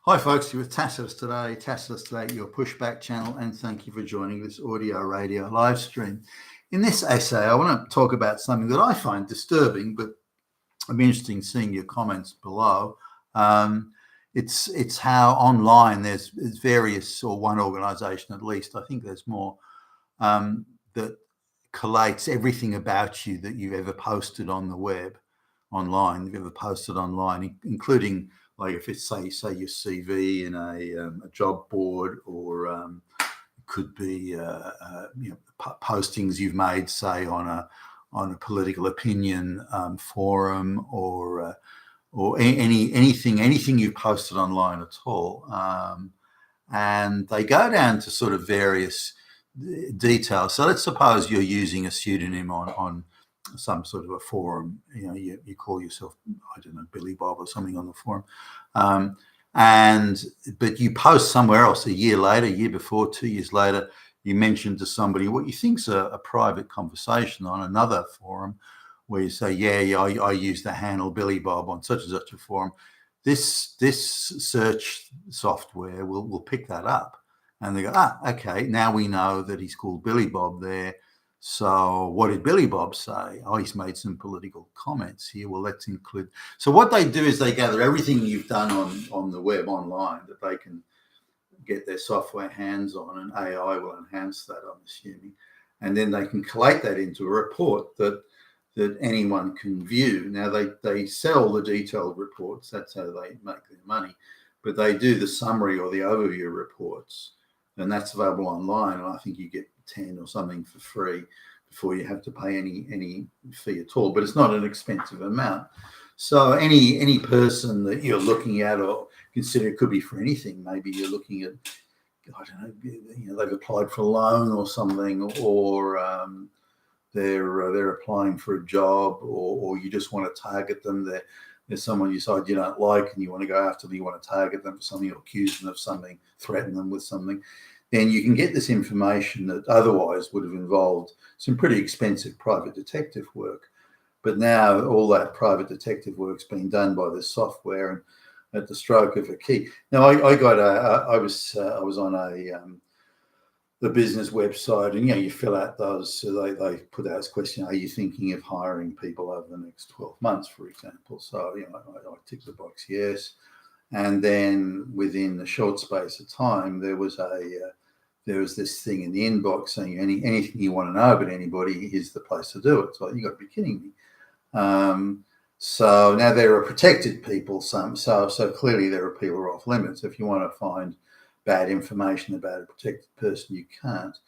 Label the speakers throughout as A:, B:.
A: Hi folks, you're with Tacitus today, your pushback channel, and thank you for joining this audio radio live stream. In this essay, I want to talk about something that I find disturbing, but I'm interested in seeing your comments below. It's how online there's various, or one organisation at least, I think there's more, that collates everything about you that you've ever posted on the web, online, you've ever posted online, including like if it's say your CV in a job board, or it could be postings you've made, say on a political opinion forum, or anything you've posted online at all, and they go down to sort of various details. So let's suppose you're using a pseudonym on some sort of a forum, you call yourself, I don't know, Billy Bob or something on the forum, but you post somewhere else a year later, year before, 2 years later, you mention to somebody what you think's a private conversation on another forum, where you say, I use the handle Billy Bob on such and such a forum. This search software will pick that up, and they go, okay, now we know that he's called Billy Bob there. So what did Billy Bob say? Oh, he's made some political comments here. Well, let's include. So what they do is they gather everything you've done on the web, online, that they can get their software hands on, and AI will enhance that, I'm assuming. And then they can collate that into a report that anyone can view. Now, they sell the detailed reports. That's how they make their money. But they do the summary or the overview reports, and that's available online. And I think you get 10 or something for free before you have to pay any fee at all, but it's not an expensive amount. So any person that you're looking at, or consider, it could be for anything. Maybe you're looking at, I don't know, they've applied for a loan or something, or they're applying for a job, or you just want to target them. There's someone you decide you don't like and you want to go after them, you want to target them for something, or accuse them of something, threaten them with something. Then you can get this information that otherwise would have involved some pretty expensive private detective work. But now all that private detective work's been done by this software, and at the stroke of a key. Now I was on the business website, and you fill out those. So they put out this question: are you thinking of hiring people over the next 12 months, for example? So I tick the box yes. And then within a short space of time, there was this thing in the inbox saying anything you want to know about anybody, here's the place to do it. So you got to be kidding me. So now there are protected people. So clearly there are people who are off limits. If you want to find bad information about a protected person, you can't.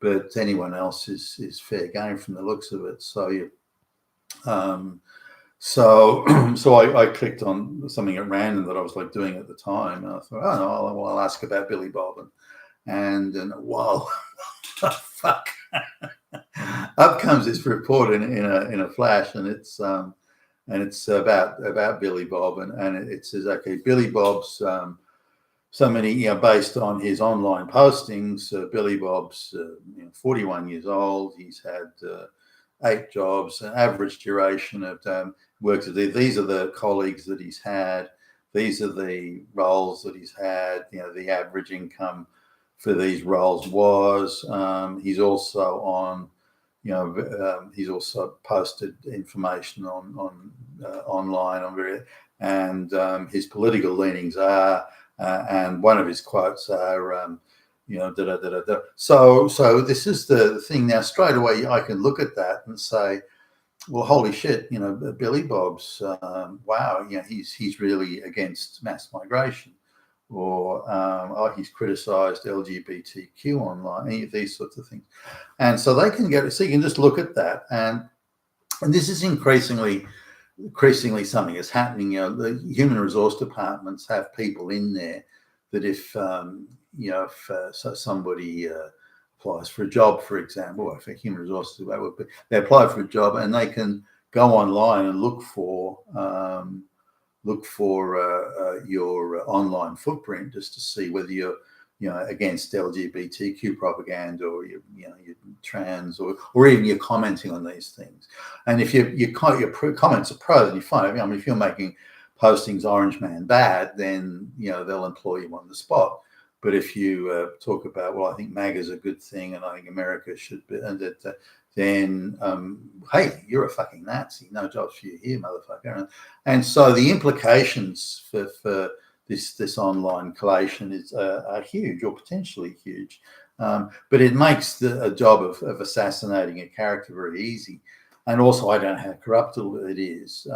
A: But anyone else is fair game from the looks of it. So So I clicked on something at random that I was like doing at the time, and I thought, oh no, I'll ask about Billy Bob, and whoa, fuck! Up comes this report in a flash, and it's about Billy Bob, and it says, okay, Billy Bob's based on his online postings, Billy Bob's 41 years old. He's had 8 jobs, an average duration of works. These are the colleagues that he's had. These are the roles that he's had. The average income for these roles was. He's also on. He's also posted information on online on various, and his political leanings are. And one of his quotes are. So this is the thing. Now, straight away, I can look at that and say, well, holy shit, Billy Bob's, wow, he's really against mass migration, or he's criticised LGBTQ online, any of these sorts of things. And so they can so you can just look at that, and this is increasingly something that's happening. The human resource departments have people in there that if somebody applies for a job, for example, or for human resources, they apply for a job, and they can go online and look for your online footprint, just to see whether you're against LGBTQ propaganda, or you're trans, or even you're commenting on these things. And if your comments are pro, then you're fine. I mean, if you're making posting's Orange Man bad, then they'll employ you on the spot. But if you talk about, well, I think MAGA's a good thing, and I think America should be, and then hey, you're a fucking Nazi. No jobs for you here, motherfucker. And so the implications for this online collation are huge, or potentially huge. But it makes a job of assassinating a character very easy. And also, I don't know how corruptible it is.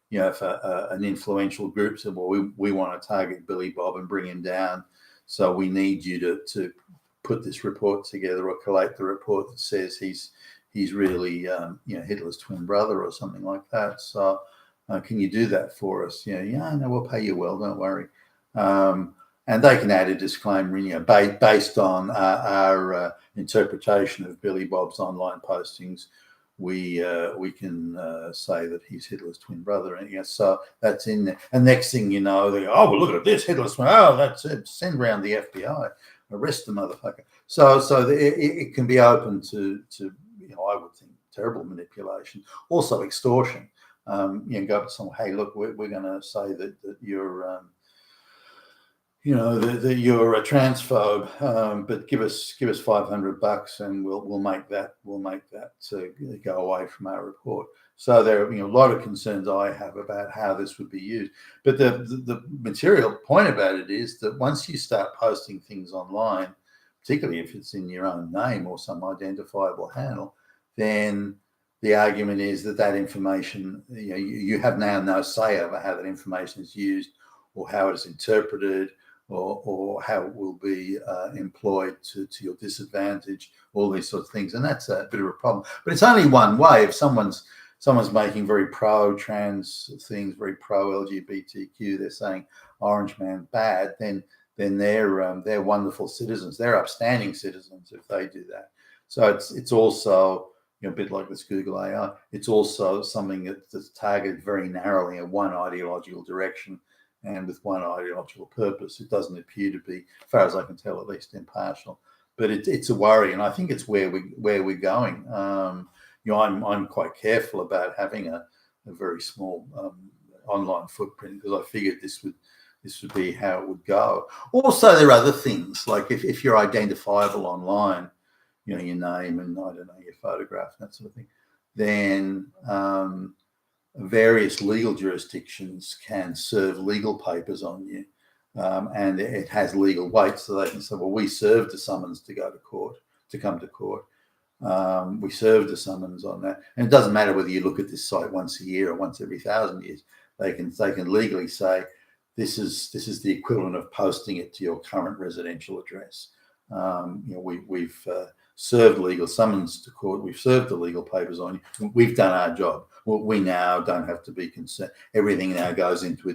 A: If an influential group said, well, we want to target Billy Bob and bring him down, so we need you to put this report together or collate the report that says he's really Hitler's twin brother or something like that. So can you do that for us? No, we'll pay you well, don't worry. And they can add a disclaimer, based on our interpretation of Billy Bob's online postings. We can say that he's Hitler's twin brother, and so that's in there. And next thing you know, they go, oh, well, look at this, Hitler's twin. Oh, that's it. Send round the FBI, arrest the motherfucker. So it can be open to I would think terrible manipulation, also extortion. Go up to someone, hey, look, we're going to say that you're that you're a transphobe, but give us $500 and we'll make that go away from our report. So there are a lot of concerns I have about how this would be used. But the material point about it is that once you start posting things online, particularly if it's in your own name or some identifiable handle, then the argument is that information, you have now no say over how that information is used or how it is interpreted, or how it will be employed to your disadvantage, all these sorts of things. And that's a bit of a problem. But it's only one way. If someone's making very pro-trans things, very pro-LGBTQ, they're saying Orange Man bad, then they're wonderful citizens. They're upstanding citizens if they do that. So it's also a bit like this Google AI. It's also something that's targeted very narrowly in one ideological direction and with one ideological purpose. It doesn't appear to be, as far as I can tell, at least impartial. But it's a worry, and I think it's where we're going. I'm quite careful about having a very small online footprint because I figured this would be how it would go. Also, there are other things like if you're identifiable online, your name and I don't know, your photograph, that sort of thing, then various legal jurisdictions can serve legal papers on you, and it has legal weight, so they can say, well, we served a summons to come to court. We served a summons on that, and it doesn't matter whether you look at this site once a year or once every 1,000 years. They can legally say this is the equivalent of posting it to your current residential address. We've served legal summons to court. We've served the legal papers on you. We've done our job. Well, we now don't have to be concerned. Everything now goes into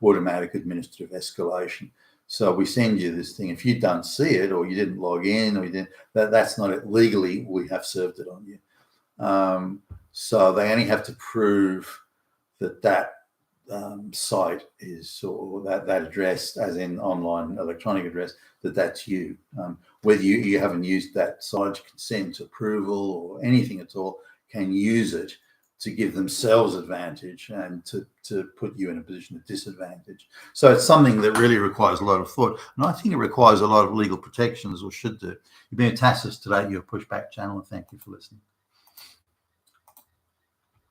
A: automatic administrative escalation. So we send you this thing. If you don't see it, or you didn't log in, or you didn't, that's not it. Legally, we have served it on you. So they only have to prove that site is, or that address, as in online electronic address, that's you. Whether you haven't used that site, consent, approval, or anything at all, can use it to give themselves advantage and to put you in a position of disadvantage. So it's something that really requires a lot of thought, and I think it requires a lot of legal protections, or should do. You've been a Tassus today, your Pushback channel, and thank you for listening.